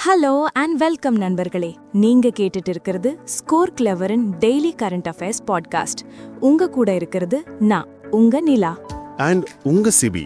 Hello and welcome நண்பர்களே. நீங்க கேட்டுட்டு இருக்கிறது ஸ்கோர் கிளவரின் டெய்லி கரண்ட் அஃபேர்ஸ் பாட்காஸ்ட். உங்க கூட இருக்கிறது நான் உங்க நிலா அண்ட் உங்க சிபி.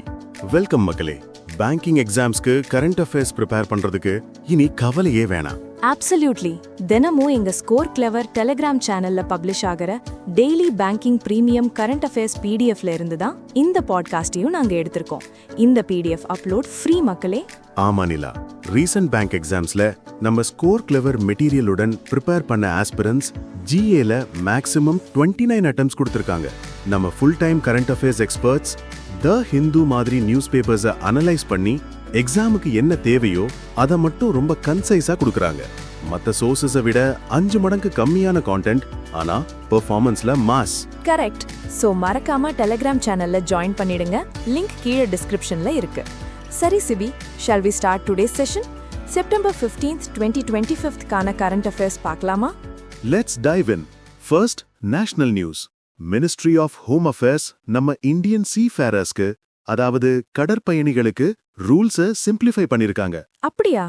வெல்கம் மக்களே. பேங்கிங் எக்ஸாம்ஸ்க்கு கரண்ட் அஃபேர்ஸ் ப்ரிப்பேர் பண்றதுக்கு இனி கவலையே வேணாம். அப்சல்யூட்லி. தினமும் எங்க ஸ்கோர் கிளவர் டெலிகிராம் சேனல்ல பப்ளிஷ் ஆகிற daily banking premium current affairs பிடிஎஃப்ல இருந்து தான் இந்த பாட்காஸ்டையும் நாங்க எடுத்திருக்கோம். இந்த பிடிஎஃப் அப்லோட் ஃப்ரீ மக்களே. ஆமா நிலா, ரீசன்ட் பேங்க் எக்ஸாம்ஸ்ல நம்ம ஸ்கோர் கிளவர் மெட்டீரியலுடன் ப்ரிப்பேர் பண்ண ஆஸ்பிரன்ஸ் ஜிஏல மேக்ஸிமம் 29 அட்டெம்ப்ட்ஸ் கொடுத்திருக்காங்க. நம்ம full time current affairs experts the Hindu மாதிரி நியூஸ் பேப்பர்ஸை அனலைஸ் பண்ணி எக்ஸாமுக்கு என்ன தேவையோ அதை மட்டும் ரொம்ப கன்சைஸா கொடுக்கறாங்க. மத்த சோர்சஸை விட 5 மடங்கு கம்மியான கான்டென்ட், ஆனா பெர்ஃபார்மன்ஸ்ல மாஸ். கரெக்ட். சோ மறக்காம டெலிகிராம் சேனல்ல ஜாயின் பண்ணிடுங்க. லிங்க் கீழே டிஸ்கிரிப்ஷன்ல இருக்கு. சரி CP, shall we start today's session? September 15th, 2025 கான கரண்ட் அஃபேர்ஸ் பார்க்கலாமா? Let's dive in. First, national news. Ministry of Home Affairs நம்ம இந்தியன் சீஃபேரர்ஸ்க்கு, அதாவது கடற்பயணிகளுக்கு ரூல்ஸை சிம்பிளிஃபை பண்ணிருக்காங்க. அப்படியா?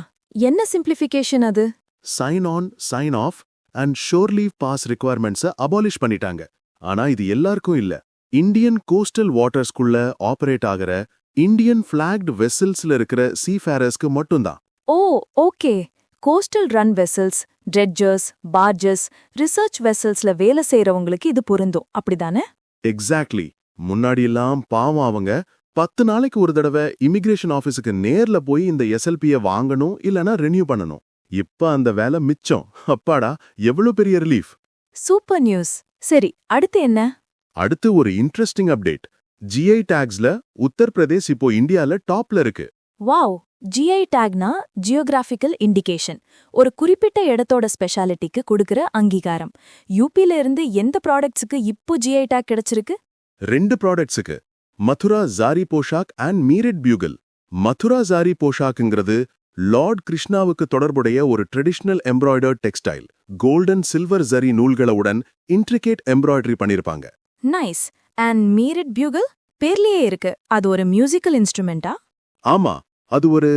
என்ன சிம்பிளிஃபிகேஷன் அது? Sign on, sign off and shore leave pass ரிக்வயர்மெண்ட்ஸை அபாலிஷ் பண்ணிட்டாங்க. ஆனா இது எல்லாருக்கும் இல்ல. இந்தியன் கோஸ்டல் வாட்டர்ஸ்குள்ள ஆபரேட் ஆகிற இந்தியன் ஃபிளாக்டு வெசல்ஸ்ல இருக்கிற சீஃபேரர்ஸ்க்கு மட்டும்தான். Oh okay. Coastal run vessels, dredgers, barges, research வெசல்ஸ்ல வேலை செய்யறவங்களுக்கு இது பொருந்தும், அப்படிதானே? எக்ஸாக்ட்லி. முன்னாடியெல்லாம் பாவம் அவங்க 10 நாளைக்கு ஒரு தடவை இமிகிரேஷன் ஆபீஸுக்கு நேர்ல போய் இந்த எஸ்எல்பியை வாங்கணும் இல்லனா ரெனியூ பண்ணணும். இப்ப அந்த வேலை மிச்சம். அப்பாடா, எவ்வளவு பெரிய ரிலீஃப். Super news. சரி, அடுத்து என்ன? அடுத்து ஒரு இன்ட்ரெஸ்டிங் அப்டேட். ஜிஐ டாக்ஸ்ல உத்தரப்பிரதேஷ் இப்போ இந்தியால டாப்ல இருக்கு. வாவ். ஜிஐ டேக்னா ஜியோகிராஃபிக்கல் இண்டிகேஷன். ஒரு குறிப்பிட்ட இடத்தோட ஸ்பெஷாலிட்டிக்கு கொடுக்கிற அங்கீகாரம். யூபில இருந்து எந்த ப்ராடக்ட்ஸுக்கு இப்போ ஜிஐ டேக் கிடைச்சிருக்கு? 2 ப்ராடக்ட்ஸுக்கு. Mathura zari poshak and Meerut bugle. மதுரா ஜாரி போஷாக்குங்கிறது லார்ட் கிருஷ்ணாவுக்கு தொடர்புடைய ஒரு traditional embroidered textile. Golden silver zari நூல்களுடன் இன்ட்ரிகேட் எம்ப்ராய்டரி பண்ணிருப்பாங்க. நைஸ். அண்ட் மீரட் பியூகல் பேர்லயே இருக்கு. அது ஒரு மியூசிக்கல் இன்ஸ்ட்ருமெண்டா? ஆமா, அது ஒரு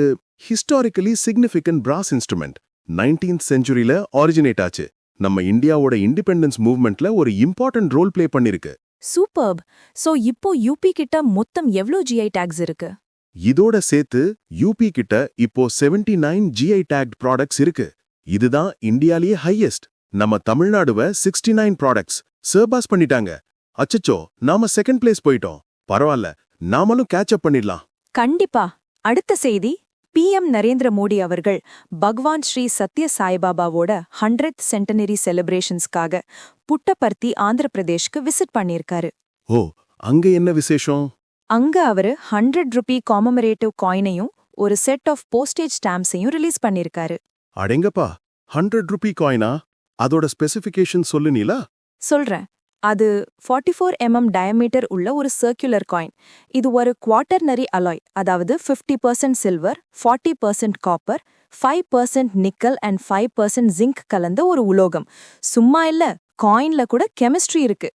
historically significant brass instrument. 19th செஞ்சுரியில ஆரிஜினேட் ஆச்சு. நம்ம இந்தியாவோட இண்டிபெண்டன்ஸ் மூவ்மெண்ட்ல ஒரு இம்பார்ட்டன்ட் ரோல் பிளே பண்ணிருக்கு. சூப்பர்ப். சோ இப்போ யூபி கிட்ட மொத்தம் எவ்ளோ ஜிஐ டேக்ஸ் இருக்கு? இதோட சேர்த்து யூபி கிட்ட இப்போ 79 ஜிஐ டேக்ட் ப்ராடக்ட்ஸ் இருக்கு. இதுதான் இந்தியாலேயே ஹையஸ்ட். நம்ம தமிழ்நாடுவ 69 ப்ராடக்ட்ஸ் சர்பாஸ் பண்ணிட்டாங்க. அச்சச்சோ, நாம செகண்ட் பிளேஸ் போயிட்டோம். பரவாயில்ல, நாமளும் கேட்ச் அப் பண்ணிடலாம். கண்டிப்பா. அடுத்த செய்தி. PM நரேந்திர மோடி அவர்கள் பகவான் ஸ்ரீ சத்ய சாய்பாபாவோட 100th சென்டனரி செலிப்ரேஷன்ஸ்க்காக புட்டபர்த்தி ஆந்திர பிரதேஷ்க்கு விசிட் பண்ணியிருக்காரு. ஓ, அங்க என்ன விசேஷம்? அங்க அவரு 100 ரூபி காமமரேட்டிவ் காயினையும் ஒரு செட் ஆஃப் போஸ்டேஜ் ஸ்டாம்ப்ஸையும் ரிலீஸ் பண்ணியிருக்காரு. அடேங்கப்பா, 100 ரூபி காயினா? அதோட ஸ்பெசிஃபிகேஷன் சொல்லு நீலா. சொல்றேன். அது 44 mm டயமீட்டர் உள்ள ஒரு சர்க்குலர் காயின். இது ஒரு குவாட்டர்னரி அலாய், அதாவது 50% silver, 40% copper, 5% nickel and 5% zinc கலந்த ஒரு உலோகம். சும்மா இல்ல, காயின்ல கூட கெமிஸ்ட்ரி இருக்கு.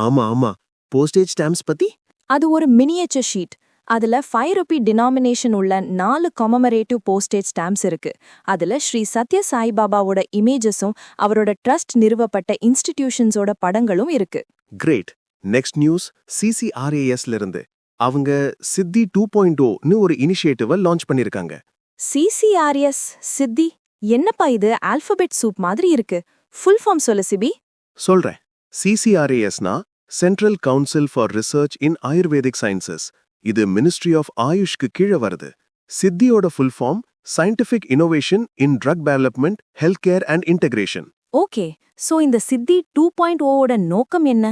ஆமா ஆமா. போஸ்டேஜ் ஸ்டாம்ப்ஸ் பத்தி? அது ஒரு மினியேச்சர் ஷீட். அதுல 5 ரூபி டினாமினேஷன் உள்ள 4 காமமரேட்டிவ் போஸ்டேஜ் ஸ்டாம்ப்ஸ் இருக்கு. அதுல ஸ்ரீ சத்ய சாய்பாபாவோட இமேஜஸும் அவரோட ட்ரஸ்ட் நிறுவப்பட்ட இன்ஸ்டிடியூஷன்ஸோட படங்களும் இருக்கு. கிரேட். நெக்ஸ்ட் நியூஸ் CCRASல இருந்து. அவங்க சித்தி 2.0ன்னு ஒரு இனிஷியேட்டிவ லான்ச் பண்ணிருக்காங்க. CCRS சித்தி? என்னப்பா இது ஆல்பபெட் சூப் மாதிரி இருக்கு. ஃபுல் ஃபார்ம் சொல்லு சிபி. சொல்றேன். CCRASனா central council for research in Ayurvedic sciences. இது மினிஸ்ட்ரி ஆஃப் ஆயுஷ்க்கு கீழே வருது. சித்தியோட full form scientific innovation in drug development, health care and integration. Okay. So இந்த சித்தி 2.0ஓட நோக்கம் என்ன?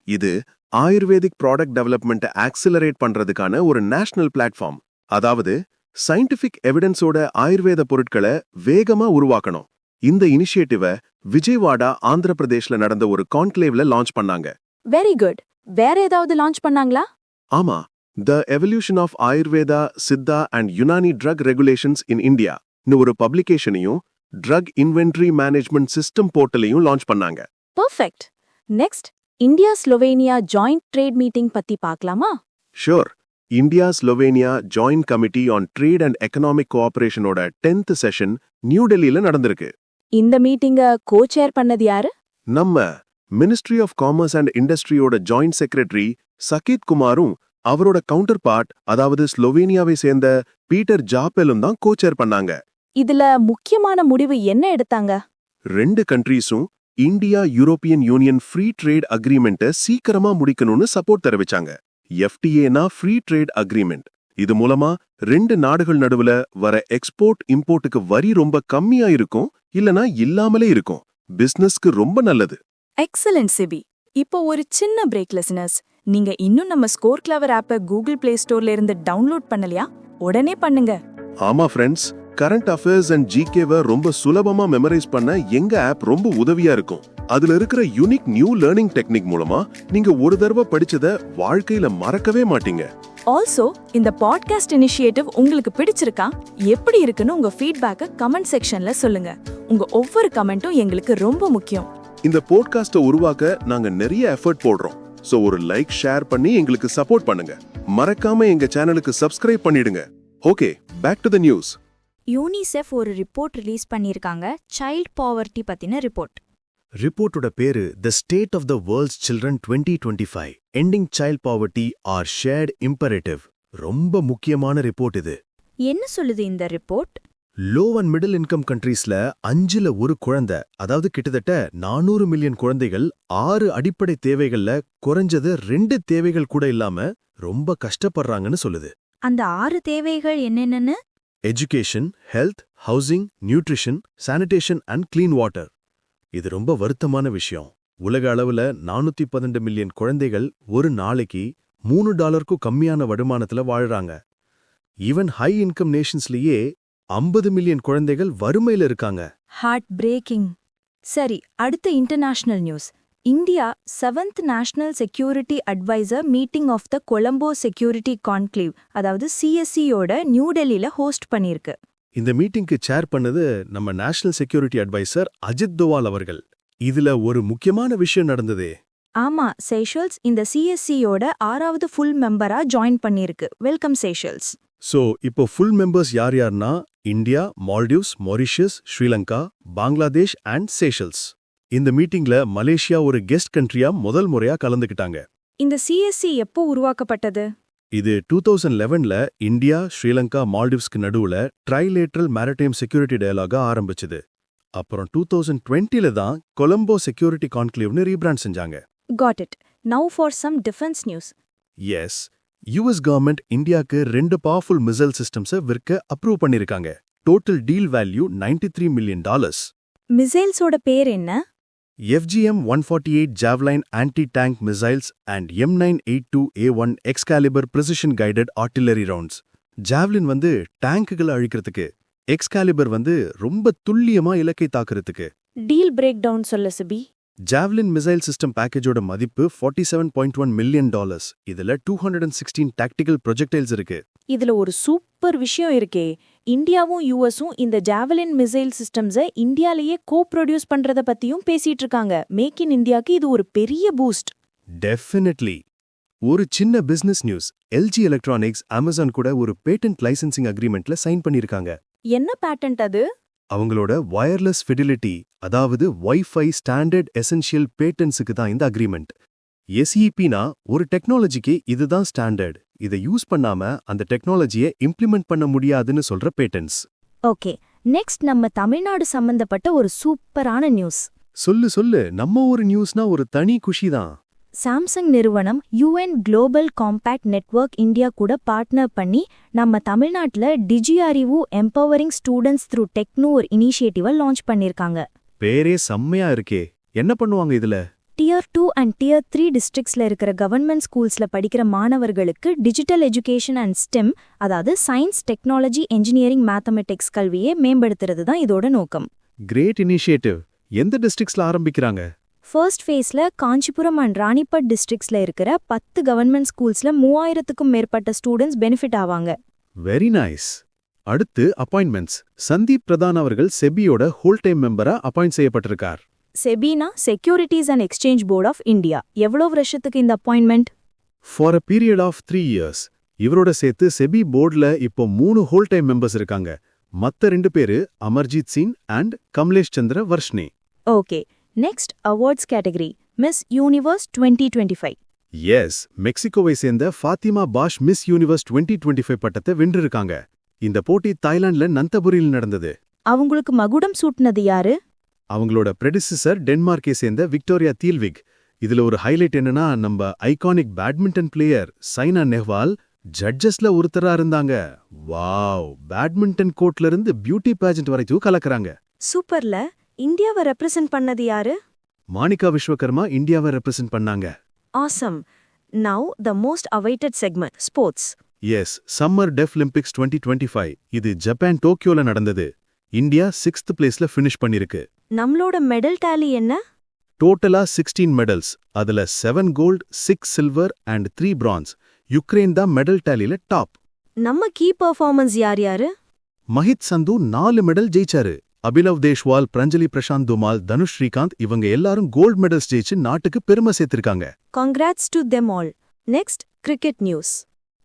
இது ஆயுர்வேதிக் ப்ராடக்ட் டெவலப்மெண்ட்டை ஆக்சிலரேட் பண்றதுக்கான ஒரு நேஷனல் பிளாட்ஃபார்ம். அதாவது சயின்டிஃபிக் எவிடன்ஸோட ஆயுர்வேத பொருட்களை வேகமா உருவாக்கணும். இந்த இனிஷியேட்டிவ விஜயவாடா, ஆந்திர பிரதேஷ்ல நடந்த ஒரு கான்க்ளேவ்ல லான்ச் பண்ணாங்க. Very good. வேற ஏதாவது லான்ச் பண்ணாங்களா? ஆமா, The Evolution of Ayurveda, Siddha and Unani Drug Regulations in India ன்னு ஒரு பப்ளிகேஷனையும் ட்ரக் இன்வென்டரி மேனேஜ்மெண்ட் சிஸ்டம் போர்ட்டலையும் லான்ச் பண்ணாங்க. Perfect. Next, India Slovenia joint trade meeting பத்தி பார்க்கலாமா? Sure. India Slovenia joint committee on trade and economic கோஆபரேஷனோட 10th session new டெல்லியில நடந்திருக்கு. இந்த மீட்டிங்க கோ-சேர் பண்ணது யாரு? நம்ம மினிஸ்ட்ரி ஆஃப் காமர்ஸ் அண்ட் இண்டஸ்ட்ரியோட ஜாயிண்ட் செக்ரட்டரி சகீத் குமாரும் அவரோட கவுண்டர் பார்ட் அதாவது ஸ்லோவேனியாவை சேர்ந்த பீட்டர் ஜாப்பெலும் தான் கோ-சேர் பண்ணாங்க. இதுல முக்கியமான முடிவு என்ன எடுத்தாங்க? 2 கண்ட்ரீஸும் India European Union free trade அக்ரிமெண்ட்டை சீக்கிரமா முடிக்கணும்னு சப்போர்ட் தெரிவிச்சாங்க. FTAனா ஃப்ரீ ட்ரேட் அக்ரிமெண்ட். இது மூலமா 2 நாடுகள் நடுவுல வர எக்ஸ்போர்ட் இம்போர்ட்டுக்கு வரி ரொம்ப கம்மியா இருக்கும், இல்லனா இல்லாமலே இருக்கும். பிசினஸ்க்கு ரொம்ப நல்லது. எக்ஸலன்ட் சிபி. இப்போ ஒரு சின்ன பிரேக் லிசனர்ஸ். நீங்க இன்னும் நம்ம ஸ்கோர் கிளவர் ஆப்பை கூகுள் பிளே ஸ்டோர்ல இருந்து டவுன்லோட் பண்ணலையா? உடனே பண்ணுங்க. ஆமா ஃப்ரெண்ட்ஸ், கரண்ட் அஃபேர்ஸ் அண்ட் ஜிகேவை ரொம்ப சுலபமா மெமரைஸ் பண்ண எங்க ஆப் ரொம்ப உதவியா இருக்கும். அதுல இருக்கிற யூனிக் நியூ லேர்னிங் டெக்னிக் மூலமா நீங்க ஒரு தடவை படிச்சத வாழ்க்கையில மறக்கவே மாட்டீங்க. ஆல்சோ இந்த பாட்காஸ்ட் இனிஷியேட்டிவ் உங்களுக்கு பிடிச்சிருக்கா? எப்படி இருக்குன்னு உங்க ஃபீட்பேக்கை கமெண்ட் செக்ஷன்ல சொல்லுங்க. உங்க ஒவ்வொரு கமெண்ட்டும் எங்களுக்கு ரொம்ப முக்கியம். இந்த போட்காஸ்ட்டை உருவாக்க நாங்க நிறைய எஃபர்ட் போடுறோம். சோ ஒரு லைக் ஷேர் பண்ணி எங்களுக்கு சப்போர்ட் பண்ணுங்க. மறக்காம எங்க சேனலுக்கு சப்ஸ்கிரைப் பண்ணிடுங்க. Okay, back to the news. UNICEF ஒரு ரிப்போர்ட் ரிலீஸ் பண்ணியிருக்காங்க, சைல்ட் பாவர்ட்டி பத்தின ரிப்போர்ட். ரிப்போர்ட்டோட பேரு the state of the world's children 2025 ending child poverty our shared imperative. ரொம்ப முக்கியமான ரிப்போர்ட் இது. என்ன சொல்லுது இந்த report? Low and middle income கண்ட்ரீஸ்ல 5ல் 1 குழந்தை, அதாவது கிட்டத்தட்ட 400 மில்லியன் குழந்தைகள் 6 அடிப்படை தேவைகள்ல குறைஞ்சது 2 தேவைகள் கூட இல்லாம ரொம்ப கஷ்டப்படுறாங்கன்னு சொல்லுது. அந்த 6 தேவைகள் என்னென்னு? Education, health, housing, nutrition, sanitation and clean water. இது ரொம்ப வருத்தமான விஷயம். உலக அளவுல 412 மில்லியன் குழந்தைகள் ஒரு நாளைக்கு $3க்கும் கம்மியான வருமானத்துல வாழ்றாங்க. ஈவன் ஹை இன்கம் நேஷன்ஸ்லயே 50 மில்லியன் குழந்தைகள் வறுமையில இருக்காங்க. Heartbreaking. சரி, அடுத்த international news. India 7th national security adviser meeting of the Colombo security conclave, அதாவது CSCயோட நியூ டெல்லியில ஹோஸ்ட் பண்ணியிருக்கு. இந்த மீட்டிங்க்கு சேர் பண்ணது நம்ம national security adviser Ajit Doval அவர்கள். இதுல ஒரு முக்கியமான விஷயம் நடந்ததே. ஆமா, சேஷல்ஸ் இந்த CSCயோட 6வது ஃபுல் மெம்பரா ஜாயின் பண்ணியிருக்கு. Welcome Seychelles. சோ இப்போ ஃபுல் மெம்பர்ஸ் யார் யார்னா India, Maldives, Mauritius, Sri Lanka, Bangladesh and Seychelles. இந்த மீட்டிங்ல மலேசியா ஒரு கெஸ்ட் கண்ட்ரியா முதல் முறையா கலந்துக்கிட்டாங்க. இந்த CSC எப்போ உருவாக்கப்பட்டது? இது 2011ல இந்தியா, ஸ்ரீலங்கா, மால்டிவ்ஸ்க்கு நடுவுல ட்ரைலேட்ரல் மேரிடைம் செக்யூரிட்டி டயலாக ஆரம்பிச்சது. அப்புறம் 2020ல தான் கொலம்போ செக்யூரிட்டி கான்க்ளேவ்னு ரீபிராண்ட் செஞ்சாங்க. Got it. Now for some defense news. Yes, US government இந்தியாக்கு 2 பவர்ஃபுல் மிசைல் சிஸ்டம்ஸை விற்க அப்ரூவ் பண்ணிருக்காங்க. Total deal value $93 million. மிசைல்ஸோட பேர் என்ன? FGM-148 Javelin anti-tank missiles and M982A1 Excalibur precision-guided artillery rounds. Javelin வந்து டேங்குகளை அழிக்கிறதுக்கு, Excalibur வந்து ரொம்ப துல்லியமா இலக்கை தாக்குறதுக்கு. டீல் பிரேக் டவுன் சொல்ல சிபி. Javelin missile system பேக்கேஜோட மதிப்பு $47.1 மில்லியன். இதுல 216 tactical projectiles இருக்கு. இதுல ஒரு சூப்பர் விஷயம் இருக்கே. இந்தியாவும் யுஎஸும் இந்த ஜாவலின் மிசைல் சிஸ்டம்ஸை இந்தியாலேயே கோ-ப்ரொடியூஸ் பண்றத பத்தியும் பேசிட்டு இருக்காங்க. மேக் இன் இந்தியாக்கு இது ஒரு பெரிய பூஸ்ட். டெஃபினெட்லி. ஒரு சின்ன business news. LG electronics Amazon கூட ஒரு பேட்டன்ட் லைசென்சிங் அக்ரிமெண்ட்ல சைன் பண்ணிருக்காங்க. என்ன பேட்டன்ட் அது? அவங்களோட வயர்லெஸ் ஃபிடிலிட்டி, அதாவது வைஃபை ஸ்டாண்டர்ட் எசென்ஷியல் பேட்டன்ட்ஸுக்கு தான் இந்த அக்ரிமெண்ட். SEPனா ஒரு டெக்னாலஜிக்கு இதுதான் ஸ்டாண்டர்ட். இதை யூஸ் பண்ணாம அந்த டெக்னாலஜியை இம்ப்ளிமெண்ட் பண்ண முடியாதுன்னு சொல்ற பேட்டன்ட்ஸ். ஓகே, நெக்ஸ்ட் நம்ம தமிழ்நாடு சம்பந்தப்பட்ட ஒரு சூப்பரான நியூஸ். சொல்லு, நம்ம ஒரு நியூஸ்னா ஒரு தனி குஷிதான். சாம்சங் நிறுவனம் UN global compact network India கூட பார்ட்னர் பண்ணி நம்ம தமிழ்நாட்டுல டிஜிஅறிவு எம்பவரிங் ஸ்டூடெண்ட்ஸ் த்ரூ டெக்னோ ஒரு இனிஷியேட்டிவை லான்ச் பண்ணிருக்காங்க. பேரே செம்மையா இருக்கே. என்ன பண்ணுவாங்க இதுல? Tier 2 and Tier 3 டிஸ்ட்ரிக்ட்ஸ்ல இருக்கிற கவர்மெண்ட் ஸ்கூல்ஸ்ல படிக்கிற மாணவர்களுக்கு டிஜிட்டல் எஜுகேஷன் அண்ட் STEM, அதாவது சயின்ஸ், டெக்னாலஜி, என்ஜினியரிங், மேத்தமெட்டிக்ஸ் கல்வியை மேம்படுத்துறது தான் இதோட நோக்கம். Great initiative. எந்த டிஸ்ட்ரிக்ட்ஸ்ல ஆரம்பிக்கிறாங்க? ஃபர்ஸ்ட் ஃபேஸ்ல காஞ்சிபுரம் அண்ட் ராணிப்பட் டிஸ்ட்ரிக்ட்ஸ்ல இருக்கிற 10 கவர்மெண்ட் ஸ்கூல்ஸ்ல 3000க்கும் மேற்பட்ட ஸ்டூடெண்ட்ஸ் பெனிஃபிட் ஆவாங்க. Very nice. அடுத்து அப்பாயின்மெண்ட்ஸ். சந்தீப் பிரதான் அவர்கள் செபியோட ஹோல் டைம் மெம்பரா அப்பாயிண்ட் செய்யப்பட்டிருக்கார். செபினா securities and exchange board of India. எவ்வளவு வருஷத்துக்கு இந்த appointment? For a period of 3 years. இவரோட சேர்த்து செபி போர்டுல இப்போ 3 ஹோல் டைம் மெம்பர்ஸ் இருக்காங்க. மத்த 2 பேரு Amarjeet Singh and Kamlesh Chandra Varshney. Okay, next awards category miss universe 2025. Yes, மெக்சிகோவை சேர்ந்த ஃபாத்திமா பாஷ் மிஸ் யூனிவர்ஸ் 2025 பட்டத்தை வென்றிருக்காங்க. இந்த போட்டி தாய்லாந்துல நந்தபுரியில் நடந்தது. அவங்களுக்கு மகுடம் சூட்டினது யாரு? அவங்களோட பிரெடிசிசர் டென்மார்க்கை சேர்ந்த விக்டோரியா தீல்விக். இதுல ஒரு ஹைலைட் என்னன்னா, நம்ம iconic badminton player Saina Nehwal ஜட்ஜஸ்ல ஒருத்தரா இருந்தாங்க. வாவ், பேட்மிண்டன் கோர்ட்ல இருந்து பியூட்டி பேஜெண்ட் வரைக்கும் கலக்குறாங்க. சூப்பர்ல. இந்தியாவை ரெப்ரசன்ட் பண்ணது யாரு? மானிகா விஸ்வகர்மா இந்தியாவை ரெப்ரசன்ட் பண்ணாங்க. Awesome. Now the most awaited segment sports. Yes, summer deaf Olympics 2025. இது ஜப்பான் டோக்கியோல நடந்தது. இந்தியா 6th பிளேஸ்ல ஃபினிஷ் பண்ணிருக்கு. நம்மளோட மெடல் டேலி என்ன? டோட்டலா 16 மெடல்ஸ். அதுல 7 gold, 6 silver and 3 bronze. Ukraine தான் மெடல் டேலில டாப். நம்ம கீ பெர்ஃபார்மன்ஸ் யார் யாரு? மஹித் சந்து 4 மெடல் ஜெயிச்சாரு. அபினவ் தேஷ்வால், பிரஞ்சலி பிரசாந்த் துமால், தனுஷ் ஸ்ரீகாந்த் இவங்க எல்லாரும் கோல்ட் மெடல்ஸ் ஜெயிச்சு நாட்டுக்கு பெருமை சேர்த்திருக்காங்க. Congrats to them all. Next cricket news.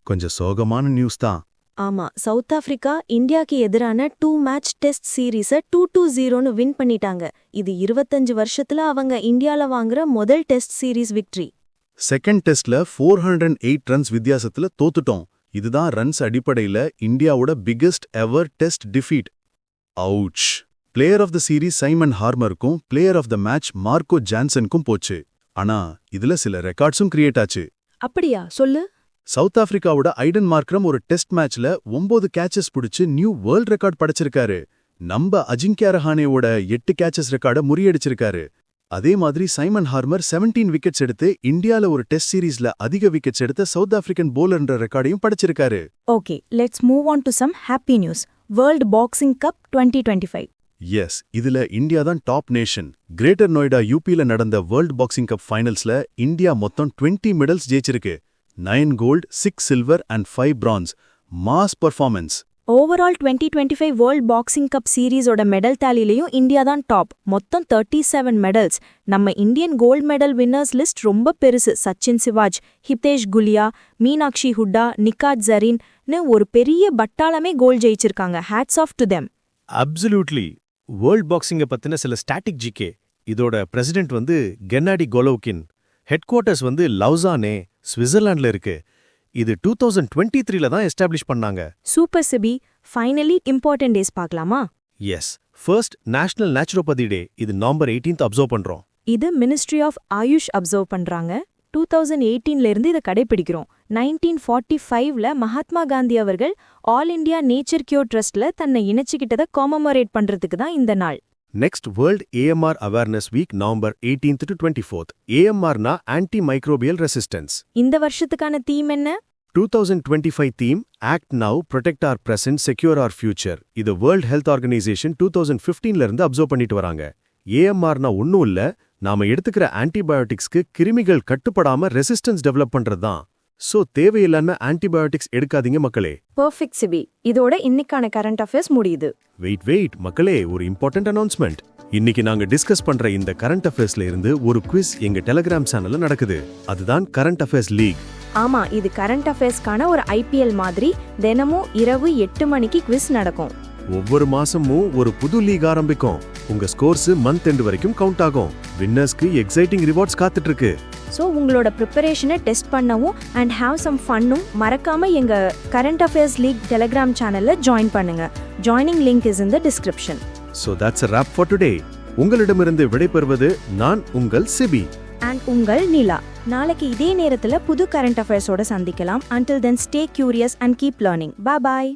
கொஞ்சம் சோகமான நியூஸ் தான். ஆமா, சவுத் ஆப்பிரிக்கா இந்தியாக்கு எதிரான 2 மேட்ச் டெஸ்ட் சீரீஸை 2-0ன்னு வின் பண்ணிட்டாங்க. இது 25 வருஷத்துல அவங்க இந்தியால வாங்குற முதல் டெஸ்ட் சீரீஸ் விக்டரி. செகண்ட் டெஸ்ட்ல 408 ரன்ஸ் வித்தியாசத்துல தோத்துட்டோம். இதுதான் ரன்ஸ் அடிப்படையில இந்தியாவோட biggest ever test defeat. Ouch. Player of the series Simon ஹார்மருக்கும் player of the match Marco ஜான்சனுக்கும் போச்சு. ஆனா இதுல சில ரெக்கார்ட்ஸும் கிரியேட் ஆச்சு. அப்படியா, சொல்லு. சவுத் ஆப்பிரிக்காவோட ஐடன் மார்க்ரம் ஒரு டெஸ்ட் மேட்ச்ல 9 கேச்சஸ் பிடிச்சு நியூ வேர்ல்ட் ரெக்கார்ட் படைச்சிருக்காரு. நம்ம அஜிங்கியா ரஹானேவோட 8 கேச்சஸ் ரெக்கார்டை முறியடிச்சிருக்காரு. அதே மாதிரி சைமன் ஹார்மர் 17 விக்கெட்ஸ் எடுத்து இந்தியால ஒரு டெஸ்ட் சீரீஸ்ல அதிக விக்கெட்ஸ் எடுத்த சவுத் ஆப்பிரிக்கன் போலர்ன்ற ரெக்கார்டையும் படைச்சிருக்காரு. Okay, let's move on to some happy news. World boxing cup 2025. Yes, இதுல இந்தியா தான் டாப் நேஷன். கிரேட்டர் நொய்டா யூபில நடந்த வேர்ல்ட் பாக்ஸிங் கப் ஃபைனல்ஸ்ல இந்தியா மொத்தம் 20 மெடல்ஸ் ஜெயிச்சிருக்கு. 9 gold, 6 silver and 5 bronze. Mass performance. Overall 2025 world boxing cup சீரீஸோட medal டேலிலையும் India தான் டாப். மொத்தம் 37 மெடல்ஸ். நம்ம Indian gold medal winners list ரொம்ப பெருசு. சச்சின் சிவாஜ், ஹிதேஷ் குலியா, மீனாக்ஷி ஹுட்டா, நிகாத் ஜரீன்னு ஒரு பெரிய பட்டாளமே கோல்ட் ஜெயிச்சிருக்காங்க. Hats off to them. Absolutely. World பாக்ஸிங்க பத்தின சில ஸ்டாட்டிக் ஜிகே. இதோட பிரசிடென்ட் வந்து கென்னாடி கோலோவ்கின். ஹெட் குவார்ட்டர்ஸ் வந்து லவுசானே, ஸ்விட்சர்லாண்ட்ல இருக்கு. இது 2023ல தான் எஸ்டாப்ளிஷ் பண்ணாங்க. Super Sibi. Finally important days பார்க்கலாமா? Yes, first national naturopathy day. இது நவம்பர் 18th அப்சர்வ் பண்றோம். இது மினிஸ்ட்ரி ஆஃப் ஆயுஷ் அப்சர்வ் பண்றாங்க. 2018ல இருந்து இதை கடைபிடிக்கிறோம். 1945ல மகாத்மா காந்தி அவர்கள் ஆல் இண்டியா நேச்சர் கியூர் ட்ரஸ்ட்ல தன்னை இணைச்சுக்கிட்டதை காமமரேட் பண்றதுக்கு தான் இந்த நாள். Next world AMR awareness week November 18th to 24th. AMRனா ஆன்டி மைக்ரோபியல் ரெசிஸ்டன்ஸ். இந்த வருஷத்துக்கான தீம் என்ன? 2025 theme act now, protect our present, secure our future. இது வேர்ல்ட் ஹெல்த் ஆர்கனைசேஷன் 2015ல இருந்து அப்சர்வ் பண்ணிட்டு வராங்க. AMRனா ஒன்னும் இல்ல, நாம எடுத்துக்கிற ஆன்டிபயோட்டிக்ஸ்க்கு கிருமிகள் கட்டுப்படாம ரெசிஸ்டன்ஸ் டெவலப் பண்றது தான். சோ தேவையில்லாம ஆன்டிபயோட்டிக்ஸ் எடுக்காதீங்க மக்களே. பெர்ஃபெக்ட் சிபி. இதோட இன்னைக்கான கரண்ட் அஃபேர்ஸ் முடியுது. வெயிட் மக்களே, ஒரு இம்பார்ட்டன்ட் அனௌன்ஸ்மெண்ட். இன்னைக்கு நாங்க டிஸ்கஸ் பண்ற இந்த கரண்ட் அஃபேர்ஸ்ல இருந்து ஒரு குவிஸ் எங்க டெலிகிராம் சேனல்ல நடக்குது. அதுதான் கரண்ட் அஃபேர்ஸ் லீக். ஆமா, இது கரண்ட் அஃபேர்ஸ்க்கான ஒரு IPL மாதிரி. தினமும் இரவு 8 மணிக்கு குவிஸ் நடக்கும். ஒவ்வொரு மாசமும் ஒரு புது லீக் ஆரம்பிக்கும். உங்க ஸ்கோர்ஸ் மந்த் எண்ட் வரைக்கும் கவுண்ட் ஆகும். வின்னர்ஸ்க்கு எக்ஸைட்டிங் ரிவார்ட்ஸ் காத்துட்டு இருக்கு. ஸோ உங்களோட ப்ரிப்பரேஷனை டெஸ்ட் பண்ணவும் அண்ட் ஹாவ் சம் ஃபன்னும் மறக்காம எங்க கரண்ட் அஃபேர்ஸ் லீக் டெலிகிராம் சேனல்ல ஜாயின் பண்ணுங்க. Joining link is in the description. So that's a wrap for today. உங்களிடமிருந்து விடைபெறுவது நான் உங்கள் சிபி அண்ட் உங்கள் நிலா. நாளைக்கு இதே நேரத்துல புது கரண்ட் அஃபேர்ஸோட சந்திக்கலாம். Until then, stay curious and keep learning. Bye bye.